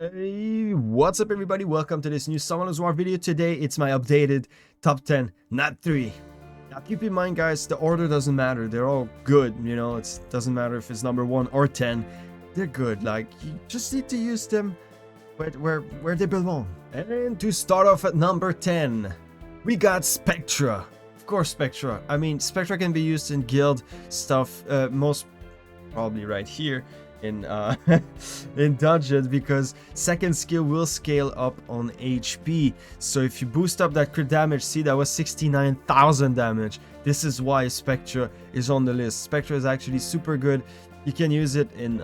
Hey, what's up everybody? Welcome to this new Sohlarys War video. Today it's my updated top 10, not 3. Now keep in mind guys, the order doesn't matter. They're all good, you know, it doesn't matter if it's number 1 or 10. They're good, like you just need to use them where they belong. And to start off at number 10, we got Spectra. Of course Spectra. I mean, Spectra can be used in guild stuff, most probably right here in in dungeons, because second skill will scale up on HP. So if you boost up that crit damage, see that was 69,000 damage. This is why Spectra is on the list. Spectra is actually super good. You can use it in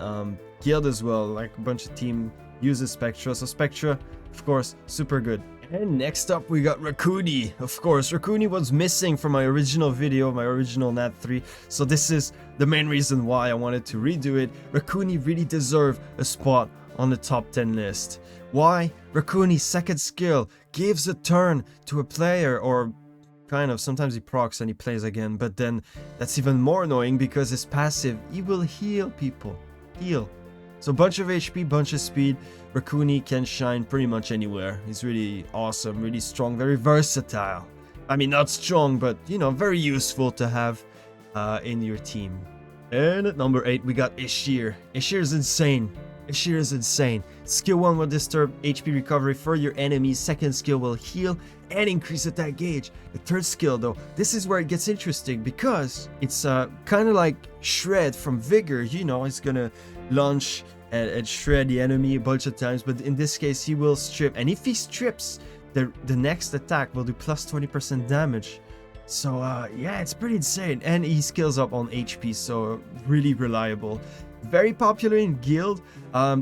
guild as well, like a bunch of team uses Spectra. So Spectra, of course, super good. And next up we got Racuni. Of course, Racuni was missing from my original video, my original Nat 3. So this is the main reason why I wanted to redo it. Racuni really deserved a spot on the top 10 list. Why? Racuni's second skill gives a turn to a player, or kind of, sometimes he procs and he plays again. But then that's even more annoying because his passive, he will heal people. Heal. So bunch of HP, bunch of speed. Racuni can shine pretty much anywhere. He's really awesome, really strong, very versatile. I mean, not strong, but, you know, very useful to have in your team. And at number 8, we got Ishir. Ishir is insane. Ishir is insane. Skill 1 will disturb HP recovery for your enemies. Second skill will heal and increase attack gauge. The third skill, though, this is where it gets interesting because it's kind of like Shred from Vigor. You know, it's gonna launch and shred the enemy a bunch of times, but in this case he will strip, and if he strips, the next attack will do plus 20% damage. So yeah, it's pretty insane, and he scales up on HP, so really reliable. Very popular in guild.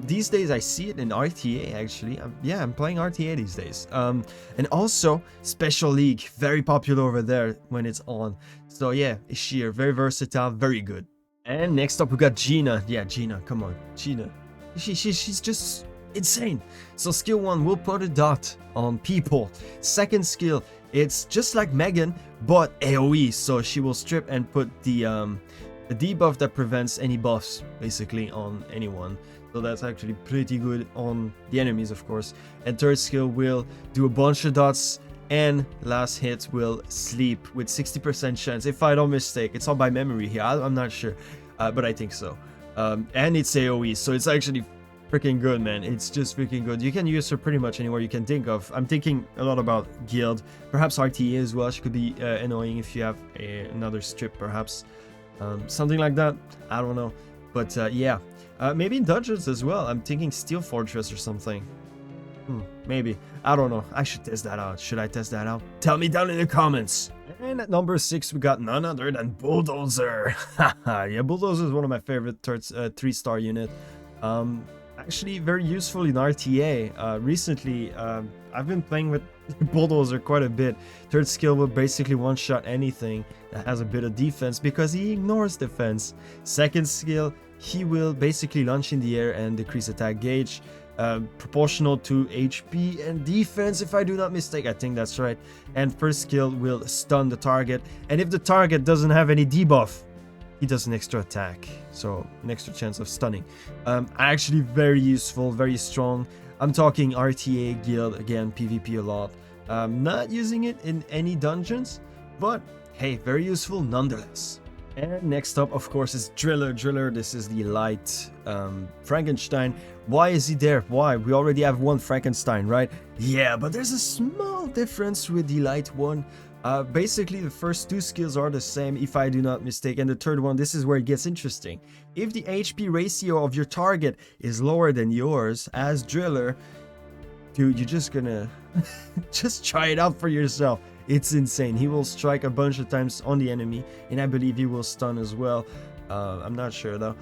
These days I see it in RTA actually. Yeah, I'm playing RTA these days. And also Special League, very popular over there when it's on. So yeah, Ishir, very versatile, very good. And next up we got Gina. Yeah, Gina, come on, Gina. She's just insane. So skill 1 will put a dot on people. Second skill, it's just like Megan, but AoE. So she will strip and put the debuff that prevents any buffs basically on anyone. So that's actually pretty good on the enemies, of course. And third skill will do a bunch of dots, and last hit will sleep with 60% chance, if I don't mistake. It's all by memory here, I'm not sure, but I think so. And it's AoE, so it's actually freaking good, man. It's just freaking good. You can use her pretty much anywhere you can think of. I'm thinking a lot about guild, perhaps RTA as well. She could be annoying if you have another strip, perhaps. Something like that, I don't know. But yeah, maybe in dungeons as well. I'm thinking Steel Fortress or something. Maybe. I don't know. I should test that out. Should I test that out? Tell me down in the comments. And at number 6, we got none other than Bulldozer. Yeah, Bulldozer is one of my favorite 3-star unit. Actually, very useful in RTA. Recently, I've been playing with Bulldozer quite a bit. Third skill will basically one-shot anything that has a bit of defense because he ignores defense. Second skill, he will basically launch in the air and decrease attack gauge. Proportional to HP and defense, if I do not mistake. I think that's right. And first skill will stun the target, and if the target doesn't have any debuff, he does an extra attack, so an extra chance of stunning. Actually very useful, very strong. I'm talking RTA, guild, again PvP a lot. Not using it in any dungeons, but hey, very useful nonetheless. And next up, of course, is Driller. Driller, this is the light Frankenstein. Why is he there? Why? We already have one Frankenstein, right? Yeah, but there's a small difference with the light one. Basically, the first 2 skills are the same, if I do not mistake. And the third one, this is where it gets interesting. If the HP ratio of your target is lower than yours as Driller, dude, you're just gonna just try it out for yourself. It's insane. He will strike a bunch of times on the enemy, and I believe he will stun as well. I'm not sure though.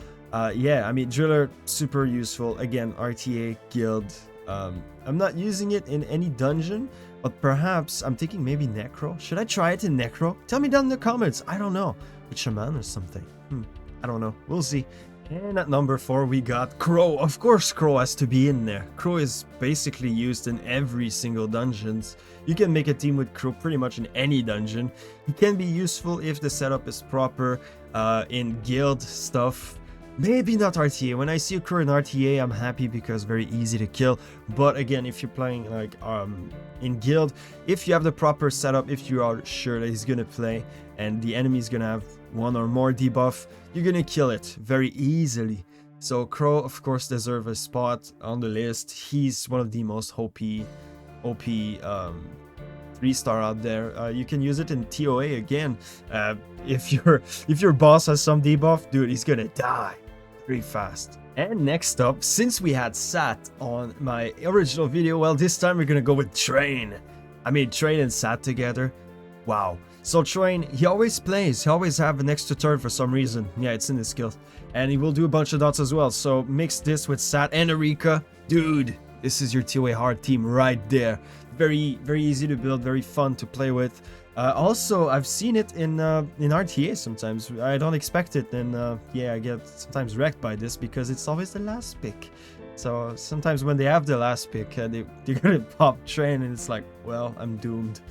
Yeah, I mean, Driller, super useful. Again, RTA, guild. I'm not using it in any dungeon, but perhaps I'm thinking maybe Necro. Should I try it in Necro? Tell me down in the comments. I don't know. With Shaman or something. I don't know. We'll see. And at number 4, we got Crow. Of course, Crow has to be in there. Crow is basically used in every single dungeons. You can make a team with Crow pretty much in any dungeon. He can be useful if the setup is proper in guild stuff. Maybe not RTA. When I see a crew in RTA, I'm happy because very easy to kill. But again, if you're playing like in guild, if you have the proper setup, if you are sure that he's gonna play and the enemy is gonna have one or more debuff, you're gonna kill it very easily. So Crow, of course, deserves a spot on the list. He's one of the most OP 3-star out there. You can use it in TOA again. If your boss has some debuff, dude, he's gonna die pretty fast. And next up, since we had Sat on my original video, well, this time we're gonna go with Train. I mean, Train and Sat together. Wow. So Train, he always plays. He always have an extra turn for some reason. Yeah, it's in his skills. And he will do a bunch of dots as well. So mix this with Sat and Erika. Dude, this is your TOA hard team right there. Very easy to build, very fun to play with. Also, I've seen it in RTA sometimes. I don't expect it, and yeah, I get sometimes wrecked by this because it's always the last pick. So sometimes when they have the last pick, they're gonna pop Train, and it's like, well, I'm doomed.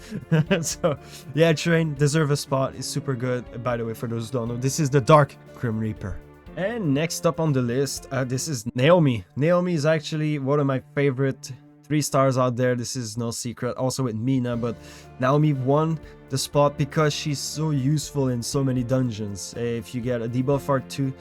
So yeah, Train deserve a spot. Is super good. By the way, for those who don't know, this is the Dark Grim Reaper. And next up on the list, this is Naomi. Naomi is actually one of my favorite 3-stars out there. This is no secret. Also with Mina, but Naomi won the spot because she's so useful in so many dungeons. If you get a debuff art 2,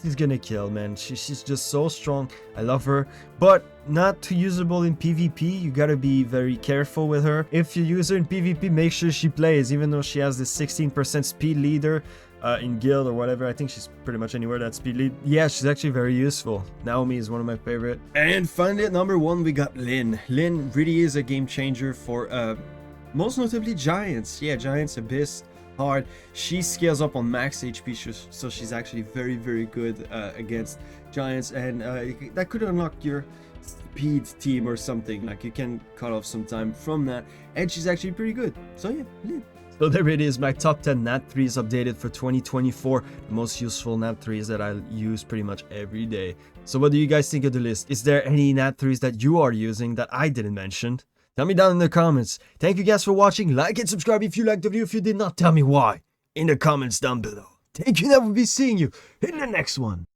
she's gonna kill, man. She's just so strong. I love her, but not too usable in PvP. You gotta be very careful with her. If you use her in PvP, make sure she plays, even though she has this 16% speed leader. In guild or whatever, I think she's pretty much anywhere that speed lead. Yeah, she's actually very useful. Naomi is one of my favorite. And finally at number 1 we got Lynn. Lynn really is a game changer for most notably Giants. Yeah, Giants, Abyss, hard. She scales up on max HP, so she's actually very good against Giants, and that could unlock your speed team or something. Like you can cut off some time from that, and she's actually pretty good. So yeah, Lynn. So there it is, my top 10 Nat 3s updated for 2024. The most useful Nat 3s that I use pretty much every day. So what do you guys think of the list? Is there any Nat 3s that you are using that I didn't mention? Tell me down in the comments. Thank you guys for watching. Like and subscribe if you liked the video. If you did not, tell me why in the comments down below. Thank you, and I will be seeing you in the next one.